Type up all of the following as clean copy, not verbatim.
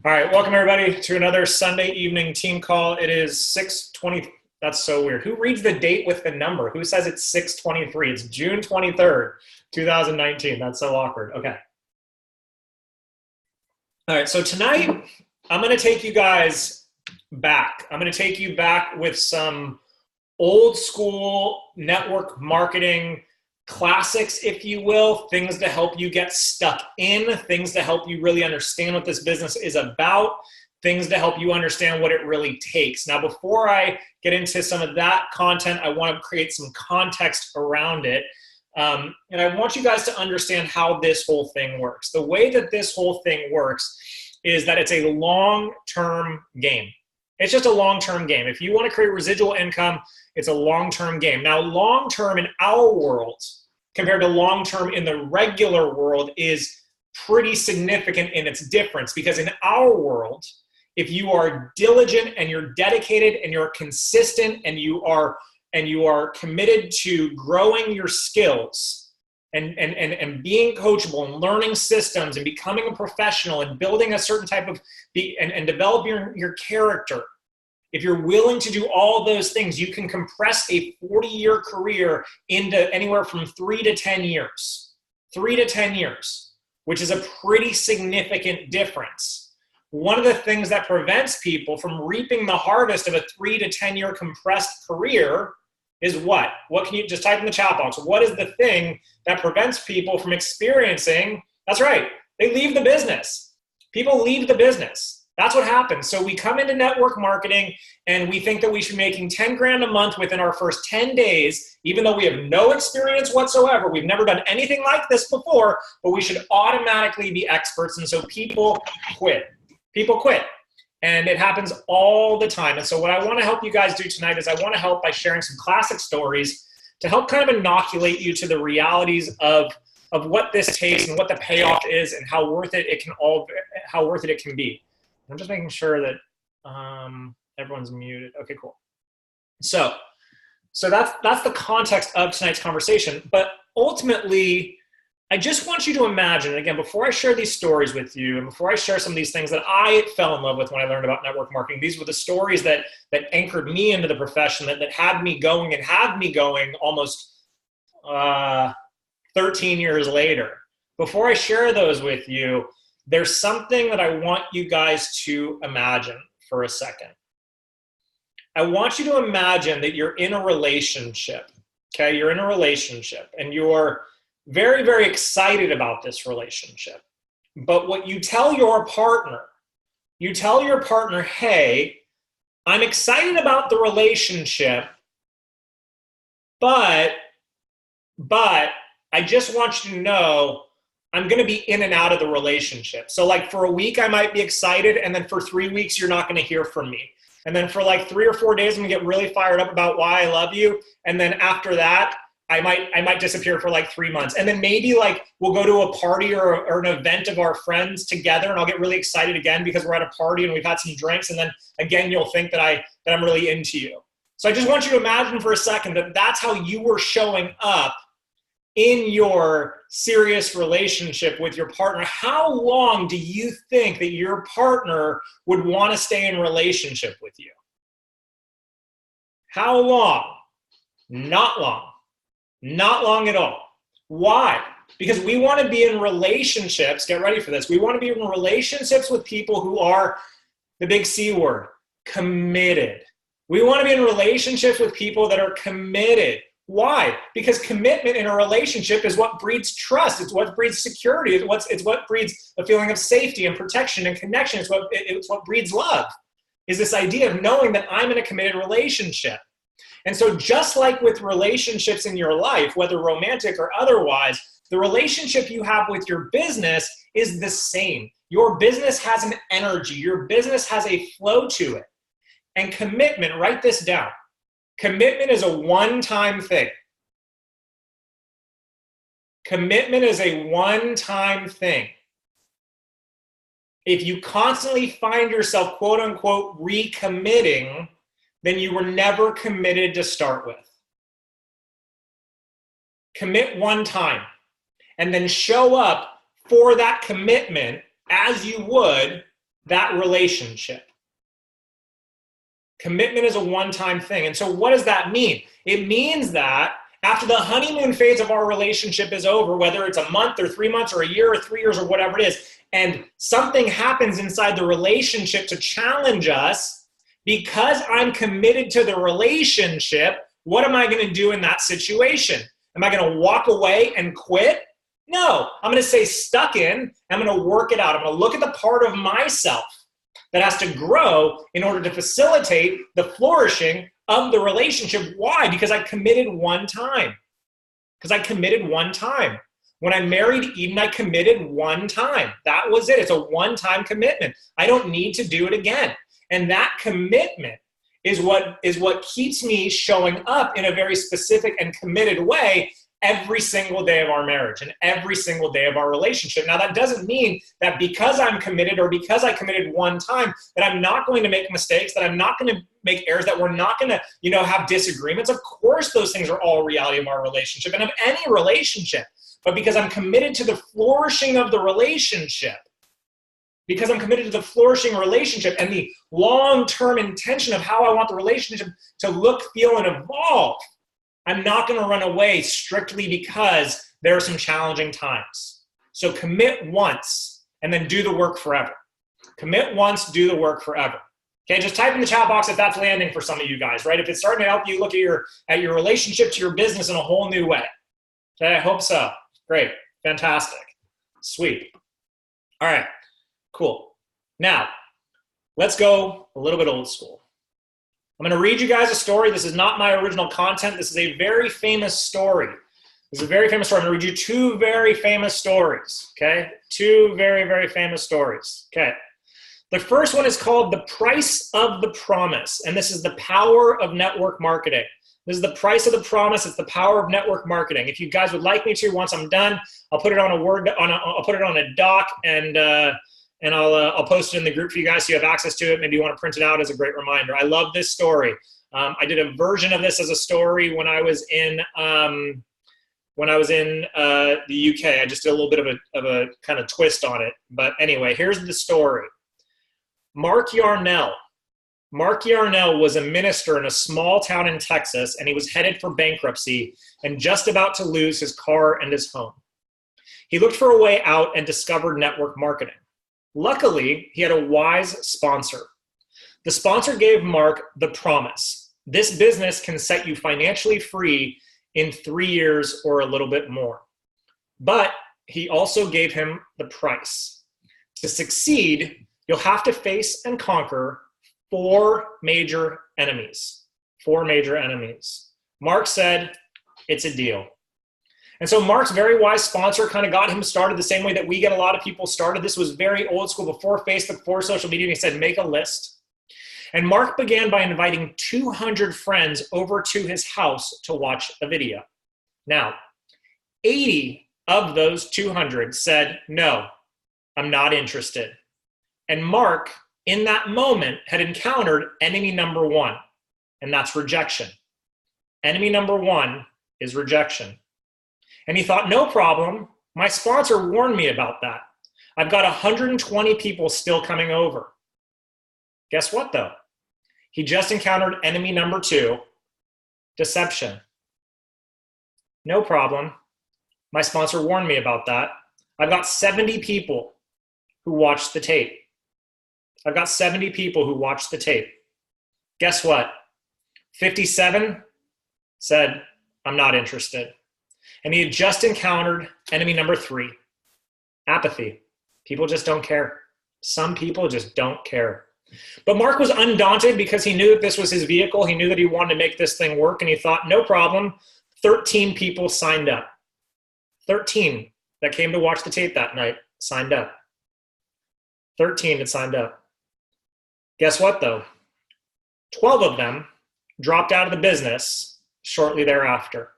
All right, welcome everybody to another Sunday evening team call. It is 6:20. That's so weird. Who reads the date with the number? Who says it's 6:23? It's June 23rd, 2019. That's so awkward. Okay. All right, so tonight I'm going to take you guys back. I'm going to take you back with some old school network marketing classics, if you will, things to help you get stuck in, things to help you really understand what this business is about, things to help you understand what it really takes. Now, before I get into some of that content, I want to create some context around it. And I want you guys to understand how this whole thing works. The way that this whole thing works is that it's a long-term game. It's just a long-term game. If you want to create residual income, it's a long-term game. Now, long-term in our world compared to long-term in the regular world is pretty significant in its difference, because in our world, if you are diligent and you're dedicated and you're consistent and you are committed to growing your skills and being coachable and learning systems and becoming a professional and building a certain type of and developing your character. If you're willing to do all those things, you can compress a 40-year career into anywhere from 3 to 10 years. 3 to 10 years, which is a pretty significant difference. One of the things that prevents people from reaping the harvest of a 3 to 10-year compressed career is what? What can you just type in the chat box? What is the thing that prevents people from experiencing? That's right, they leave the business. People leave the business. That's what happens. So we come into network marketing and we think that we should be making 10 grand a month within our first 10 days, even though we have no experience whatsoever. We've never done anything like this before, but we should automatically be experts. And so people quit. People quit. And it happens all the time. And so what I want to help you guys do tonight is I want to help by sharing some classic stories to help kind of inoculate you to the realities of what this takes and what the payoff is and how worth it can be. I'm just making sure that everyone's muted. Okay, cool. So that's the context of tonight's conversation. But ultimately, I just want you to imagine, and again, before I share these stories with you, and before I share some of these things that I fell in love with when I learned about network marketing, these were the stories that anchored me into the profession, that had me going and have me going almost 13 years later. Before I share those with you, there's something that I want you guys to imagine for a second. I want you to imagine that you're in a relationship, okay? You're in a relationship and you're very, very excited about this relationship. But what you tell your partner, hey, I'm excited about the relationship, but I just want you to know I'm going to be in and out of the relationship. So like for a week, I might be excited. And then for 3 weeks, you're not going to hear from me. And then for like 3 or 4 days, I'm going to get really fired up about why I love you. And then after that, I might disappear for like 3 months. And then maybe like we'll go to a party or an event of our friends together. And I'll get really excited again because we're at a party and we've had some drinks. And then again, you'll think that I'm really into you. So I just want you to imagine for a second that that's how you were showing up in your serious relationship with your partner. How long do you think that your partner would want to stay in relationship with you? How long? Not long. Not long at all. Why? Because we want to be in relationships, get ready for this, we want to be in relationships with people who are, the big C word, committed. We want to be in relationships with people that are committed. Why? Because commitment in a relationship is what breeds trust. It's what breeds security. It's what breeds a feeling of safety and protection and connection. It's what breeds love, is this idea of knowing that I'm in a committed relationship. And so just like with relationships in your life, whether romantic or otherwise, the relationship you have with your business is the same. Your business has an energy. Your business has a flow to it. And commitment, write this down. Commitment is a one-time thing. Commitment is a one-time thing. If you constantly find yourself, quote unquote, recommitting, then you were never committed to start with. Commit one time and then show up for that commitment as you would that relationship. Commitment is a one-time thing. And so what does that mean? It means that after the honeymoon phase of our relationship is over, whether it's a month or 3 months or a year or 3 years or whatever it is, and something happens inside the relationship to challenge us, because I'm committed to the relationship, what am I going to do in that situation? Am I going to walk away and quit? No, I'm going to stay stuck in. I'm going to work it out. I'm going to look at the part of myself that has to grow in order to facilitate the flourishing of the relationship. Why? Because I committed one time. When I married Eden, I committed one time. That was it. It's a one-time commitment. I don't need to do it again. And that commitment is what keeps me showing up in a very specific and committed way every single day of our marriage and every single day of our relationship. Now, that doesn't mean that because I'm committed or because I committed one time that I'm not going to make mistakes, that I'm not going to make errors, that we're not going to, have disagreements. Of course, those things are all reality of our relationship and of any relationship. But because I'm committed to the flourishing of the relationship, because I'm committed to the flourishing relationship and the long-term intention of how I want the relationship to look, feel, and evolve, I'm not going to run away strictly because there are some challenging times. So commit once and then do the work forever. Commit once, do the work forever. Okay, just type in the chat box if that's landing for some of you guys, right? If it's starting to help you look at your relationship to your business in a whole new way. Okay, I hope so. Great, fantastic, sweet. All right, cool. Now, let's go a little bit old school. I'm going to read you guys a story. This is not my original content. This is a very famous story. This is a very famous story. I'm going to read you two very famous stories, okay? Two very, very famous stories, okay? The first one is called The Price of the Promise, and this is the power of network marketing. This is the price of the promise. It's the power of network marketing. If you guys would like me to, once I'm done, I'll put it on I'll put it on a doc and I'll post it in the group for you guys so you have access to it. Maybe you want to print it out as a great reminder. I love this story. I did a version of this as a story when I was in the UK. I just did a little bit of a kind of twist on it. But anyway, here's the story. Mark Yarnell was a minister in a small town in Texas, and he was headed for bankruptcy and just about to lose his car and his home. He looked for a way out and discovered network marketing. Luckily, he had a wise sponsor. The sponsor gave Mark the promise. This business can set you financially free in 3 years or a little bit more. But he also gave him the price. To succeed, you'll have to face and conquer 4 major enemies. 4 major enemies. Mark said, it's a deal. And so Mark's very wise sponsor kind of got him started the same way that we get a lot of people started. This was very old school, before Facebook, before social media. He said, make a list. And Mark began by inviting 200 friends over to his house to watch a video. Now, 80 of those 200 said, no, I'm not interested. And Mark, in that moment, had encountered enemy number 1, and that's rejection. Enemy number 1 is rejection. And he thought, no problem. My sponsor warned me about that. I've got 120 people still coming over. Guess what, though? He just encountered enemy number 2, deception. No problem. My sponsor warned me about that. I've got 70 people who watched the tape. I've got 70 people who watched the tape. Guess what? 57 said, I'm not interested. And he had just encountered enemy number 3, apathy. People just don't care. Some people just don't care. But Mark was undaunted because he knew that this was his vehicle. He knew that he wanted to make this thing work, and he thought, no problem. 13 people signed up. 13 that came to watch the tape that night signed up. 13 had signed up. Guess what, though? 12 of them dropped out of the business shortly thereafter.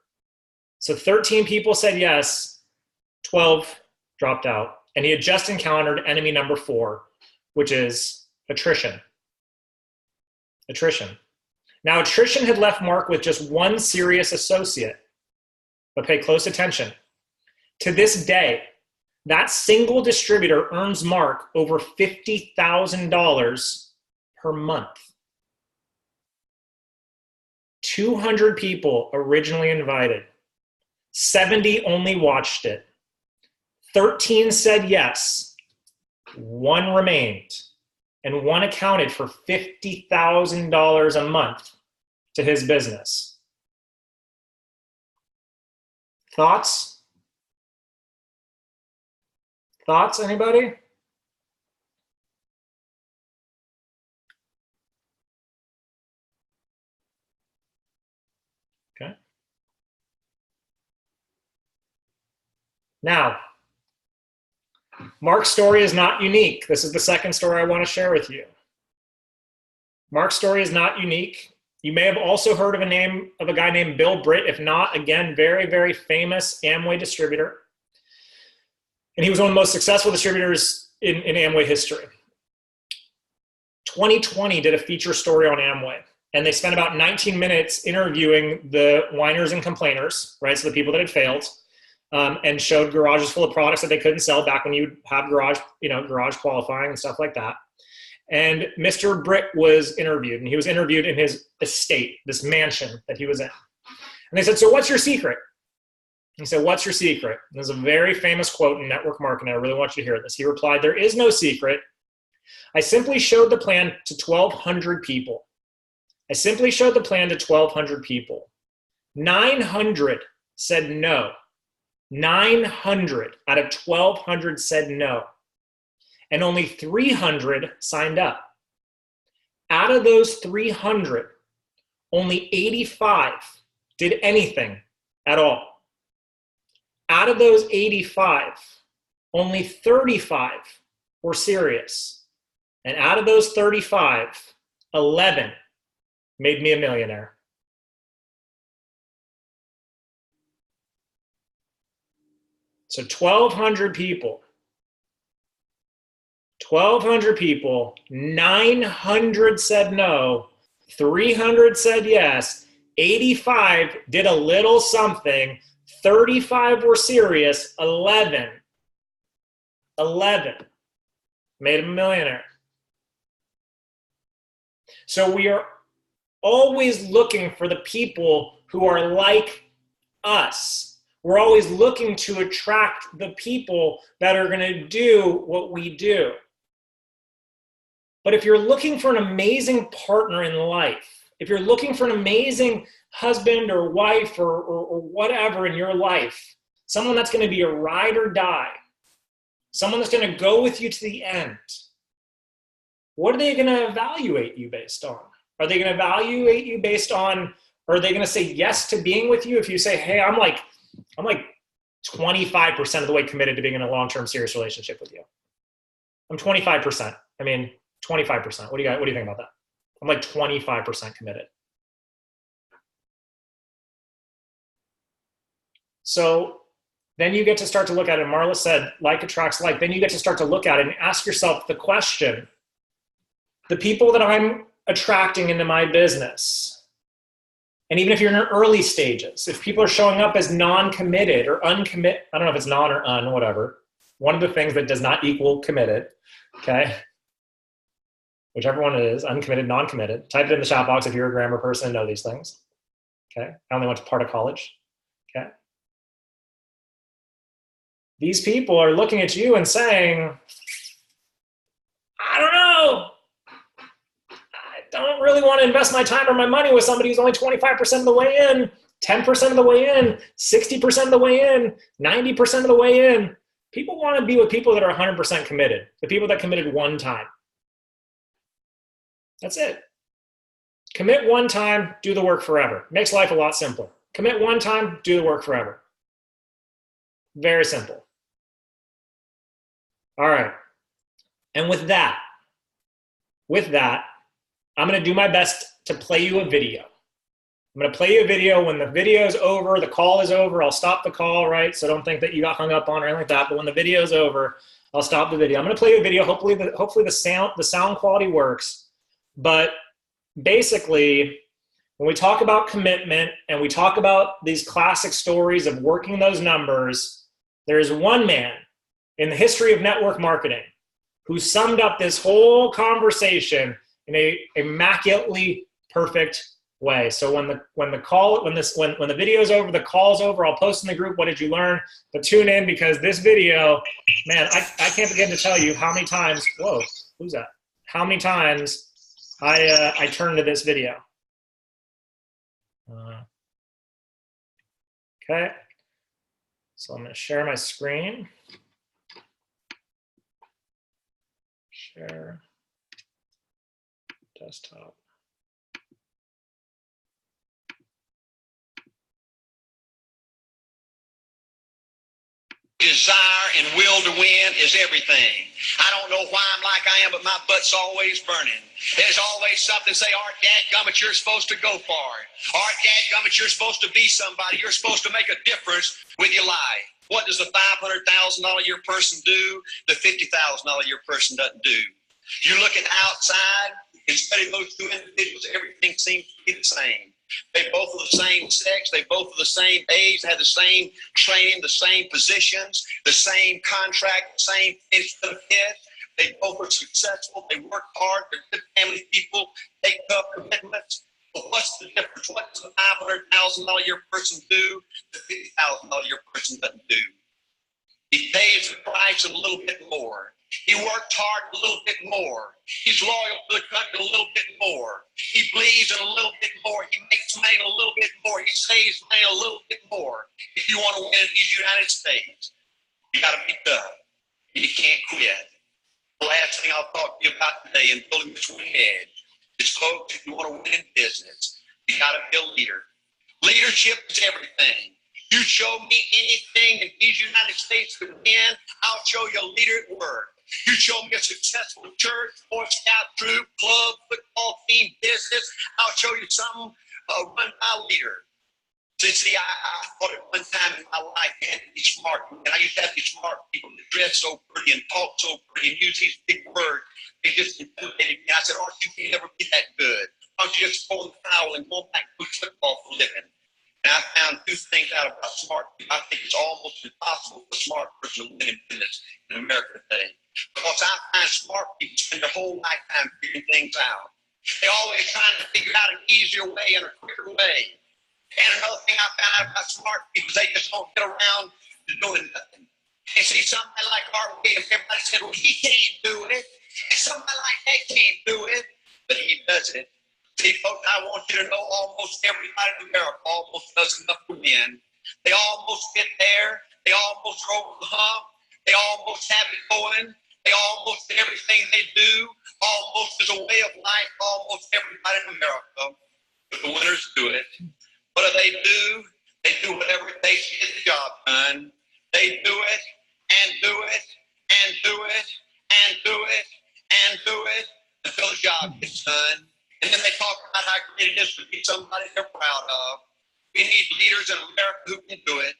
So 13 people said yes, 12 dropped out. And he had just encountered enemy number 4, which is attrition. Attrition. Now, attrition had left Mark with just 1 serious associate. But pay close attention. To this day, That single distributor earns Mark over $50,000 per month. 200 people originally invited. 70 only watched it. 13 said yes. 1 remained. And 1 accounted for $50,000 a month to his business. Thoughts? Thoughts, anybody? Okay. Now, Mark's story is not unique. This is the second story I want to share with you. Mark's story is not unique. You may have also heard of a guy named Bill Britt. If not, again, very, very famous Amway distributor. And he was one of the most successful distributors in Amway history. 2020 did a feature story on Amway. And they spent about 19 minutes interviewing the whiners and complainers, right? So the people that had failed, and showed garages full of products that they couldn't sell back when you have garage qualifying and stuff like that. And Mr. Britt was interviewed, and he was interviewed in his estate, this mansion that he was in. And they said, so what's your secret? He said, what's your secret? And there's a very famous quote in network marketing. I really want you to hear this. He replied, there is no secret. I simply showed the plan to 1,200 people. I simply showed the plan to 1,200 people. 900 said no. 900 out of 1,200 said no. And only 300 signed up. Out of those 300, only 85 did anything at all. Out of those 85, only 35 were serious. And out of those 35, 11 made me a millionaire. So 1,200 people, 900 said no, 300 said yes, 85 did a little something, 35 were serious, 11 made him a millionaire. So we are always looking for the people who are like us. We're always looking to attract the people that are going to do what we do. But if you're looking for an amazing partner in life, if you're looking for an amazing husband or wife or whatever in your life, someone that's going to be a ride or die, someone that's going to go with you to the end, what are they going to evaluate you based on? Are they going to evaluate you based on, or are they going to say yes to being with you if you say, hey, I'm like 25% of the way committed to being in a long-term serious relationship with you. I'm 25%. I mean, 25%. What do you think about that? I'm like 25% committed. So then you get to start to look at it. Marla said, like attracts like. Then you get to start to look at it and ask yourself the question, the people that I'm attracting into my business, and even if you're in the early stages, if people are showing up as non-committed or uncommit, I don't know if it's non or un, whatever. One of the things that does not equal committed, okay? Whichever one it is, uncommitted, non-committed. Type it in the chat box if you're a grammar person and know these things, okay? I only went to part of college, okay? These people are looking at you and saying, I don't know. I don't really want to invest my time or my money with somebody who's only 25% of the way in, 10% of the way in, 60% of the way in, 90% of the way in. People want to be with people that are 100% committed, the people that committed one time. That's it. Commit one time, do the work forever. Makes life a lot simpler. Commit one time, do the work forever. Very simple. All right. And with that, I'm going to do my best to play you a video. I'm going to play you a video. When the video is over, the call is over, I'll stop the call, right? So don't think that you got hung up on or anything like that. But when the video is over, I'll stop the video. I'm going to play you a video. Hopefully the sound quality works. But basically, when we talk about commitment and we talk about these classic stories of working those numbers, there is one man in the history of network marketing who summed up this whole conversation in a immaculately perfect way. So when the video's over, the call's over, I'll post in the group, what did you learn? But tune in, because this video, man, I can't begin to tell you how many times, whoa, who's that? How many times I turned to this video. Okay, so I'm going to share my screen. Share desktop. Desire and will to win is everything. I don't know why I'm like I am, but my butt's always burning. There's always something to say, Art, dadgummit, you're supposed to go for it. Art, dadgummit, you're supposed to be somebody. You're supposed to make a difference with your life. What does the $500,000 a year person do? The $50,000 a year person doesn't do. You look at the outside and study those two individuals, everything seems to be the same. They both are the same sex. They both are the same age. They have the same training, the same positions, the same contract, the same benefits. They both are successful. They work hard. They're good family people. Take tough commitments. But what's the difference? What does the $500,000 a year person do? The $50,000 a year person doesn't do. He pays the price a little bit more. He worked hard a little bit more. He's loyal to the country a little bit more. He believes in a little bit more. He makes money a little bit more. He saves money a little bit more. If you want to win in these United States, you got to be tough. You can't quit. The last thing I'll talk to you about today in building this winning edge is, folks, if you want to win in business, you got to be a leader. Leadership is everything. You show me anything in these United States to win, I'll show you a leader at work. You show me a successful church, Boy Scout troop, club, football team, business, I'll show you something run by a leader. See, I thought at one time in my life I had to be smart. And I used to have these smart people that dress so pretty and talk so pretty and use these big words. They just intimidated me. I said, Art, you can't never be that good. Why don't you just throw the towel and go back to football for a living? And I found two things out about smart people. I think it's almost impossible for a smart person to win in business in America today. Because I find smart people spend their whole lifetime figuring things out. They're always trying to figure out an easier way and a quicker way. And another thing I found out about smart people is they just don't get around to doing nothing. And see, somebody like Art Williams, everybody said, well, he can't do it. And somebody like that can't do it, but he does it. See, folks, I want you to know almost everybody in America almost does enough to win. They almost get there. They almost are over the hump. They almost have it going. They almost, everything they do, almost is a way of life, almost everybody in America. But the winners do it. What do? They do whatever it takes to get the job done. They do it, and do it, and do it, and do it, and do it, until the job gets done. And then they talk about how great it is to be somebody they're proud of. We need leaders in America who can do it.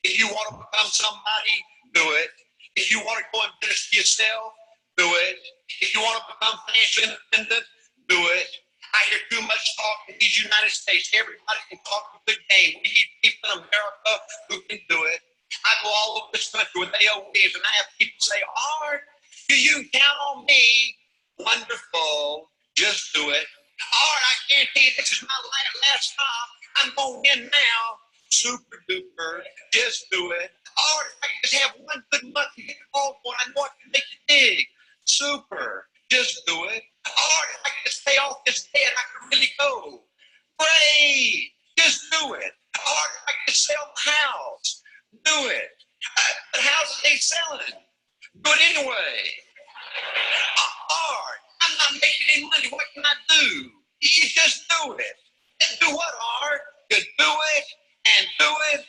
If you want to become somebody, do it. If you want to go and business for yourself, do it. If you want to become financially independent, do it. I hear too much talk in these United States. Everybody can talk a good game. We need people in America who can do it. I go all over this country with AOWs, and I have people say, Art, you count on me. Wonderful. Just do it. Art, I guarantee you this is my last stop. I'm going to win now. Super duper. Just do it. Art, if I can just have one good month to get the ball going, I know I can make it big. Super. Just do it. Art, if I can just pay off this debt, I can really go. Great. Just do it. Art, if I can just sell the house. Do it. The houses ain't selling. Do it anyway. Art, I'm not making any money. What can I do? You just do it. And do what, Art? You do it, and do it,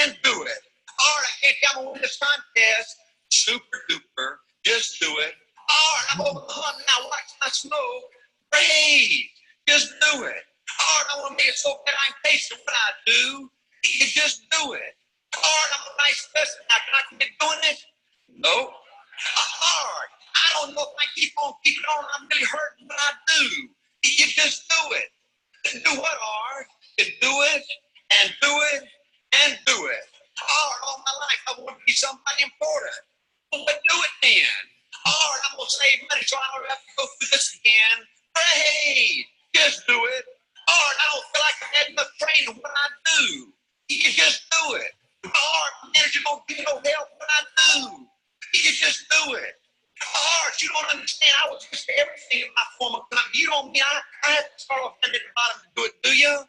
and do it. Art, I can't tell me win this contest. Super duper. Just do it. Art, I'm over the hump now. Watch my smoke. Great. Just do it. Art, I want to make it so that I can taste what I do. You just do it. Art, I'm a nice person. Now, can I keep doing it? No. Art, I don't know if I keep on keeping on. I'm really hurting what I do. You just do it. And do what, Art? You do it, and do it, and do it. Art, all my life, I want to be somebody important. But what have to go through this again. Hey, just do it. Lord, I don't feel like I had enough training. What I do? You can just do it. Lord, manager don't give no help. What I do? You can just do it. Lord, you don't understand. I was just everything in my former company. You don't mean I have to start off at the bottom to do it, do you?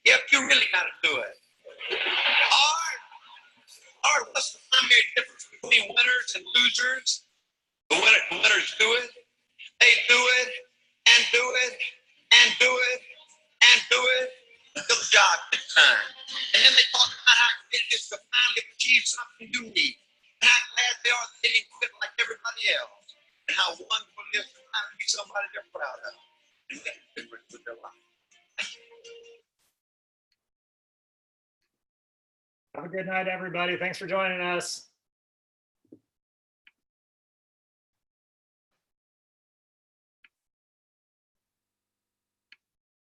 Yep, you really got to do it. Lord, what's the primary difference between winners and losers? The winners do it. They do it and do it and do it and do it until the job gets done. And then they talk about how it is to finally achieve something unique. And how glad they are that they didn't quit like everybody else. And how wonderful it is to finally be somebody they're proud of. And make a difference with their life. Have a good night, everybody. Thanks for joining us.